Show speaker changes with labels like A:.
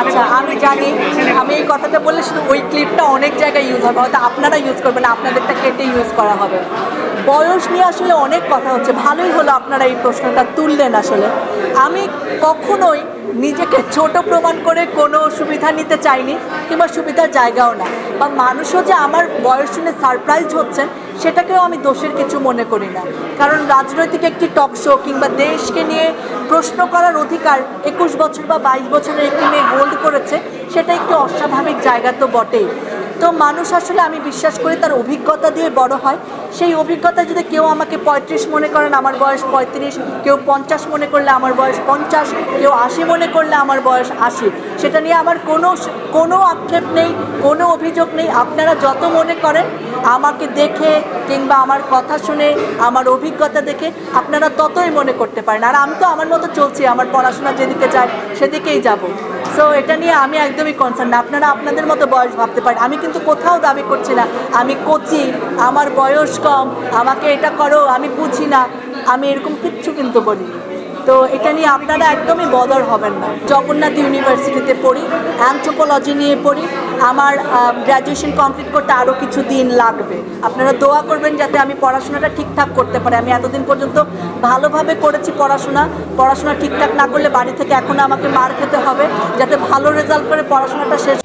A: আচ্ছা, আমি জানি আমি এই কথাটা বললে শুধু ওই ক্লিপটা অনেক জায়গায় ইউজ হবে, হয়তো আপনারা ইউজ করবেন, আপনাদেরটা কেটে ইউজ করা হবে। বয়স নিয়ে আসলে অনেক কথা হচ্ছে, ভালোই হলো আপনারা এই প্রশ্নটা তুললেন। আসলে আমি কখনোই নিজেকে ছোট প্রমাণ করে কোনো সুবিধা নিতে চাইনি, কিংবা সুবিধার জায়গাও না, বা মানুষও যে আমার বয়স শুনে সারপ্রাইজ হচ্ছেন সেটাকেও আমি দোষের কিছু মনে করি না। কারণ রাজনৈতিক একটি টক শো কিংবা দেশকে নিয়ে প্রশ্ন করার অধিকার 21 বছর বা 22 বছরের একটি মেয়ে হোল্ড করেছে, সেটা একটি অস্বাভাবিক জায়গা তো বটেই। তো মানুষ আসলে আমি বিশ্বাস করি তার অভিজ্ঞতা দিয়ে বড় হয়। সেই অভিজ্ঞতা যদি কেউ আমাকে 35 মনে করেন, আমার বয়স 35, কেউ 50 মনে করলে আমার বয়স 50, কেউ 80 মনে করলে আমার বয়স 80, সেটা নিয়ে আমার কোনো আক্ষেপ নেই, কোনো অভিযোগ নেই। আপনারা যত মনে করেন আমাকে দেখে কিংবা আমার কথা শুনে, আমার অভিজ্ঞতা দেখে আপনারা ততই মনে করতে পারেন। আর আমি তো আমার মতো চলছি, আমার পড়াশোনা যেদিকে যায় সেদিকেই যাব। সো এটা নিয়ে আমি একদমই কনসার্ন না। আপনারা আপনাদের মতো বয়স ভাবতে পারেন, আমি কিন্তু কোথাও দাবি করছি না আমি কচি, আমার বয়স কম, আমাকে এটা করো, আমি বুঝি না, আমি এরকম কিচ্ছু কিন্তু বলিনি। তো এটা নিয়ে আপনারা একদমই বদর হবেন না। জগন্নাথ ইউনিভার্সিটিতে পড়ি, অ্যানথ্রোপোলজি নিয়ে পড়ি। আমার গ্র্যাজুয়েশন কমপ্লিট করতে আরও কিছু দিন লাগবে। আপনারা দোয়া করবেন যাতে আমি পড়াশোনাটা ঠিকঠাক করতে পারি। আমি এতদিন পর্যন্ত ভালোভাবে করেছি পড়াশোনা ঠিকঠাক না করলে বাড়ি থেকে এখনও আমাকে মার খেতে হবে, যাতে ভালো রেজাল্ট করে পড়াশোনাটা শেষ।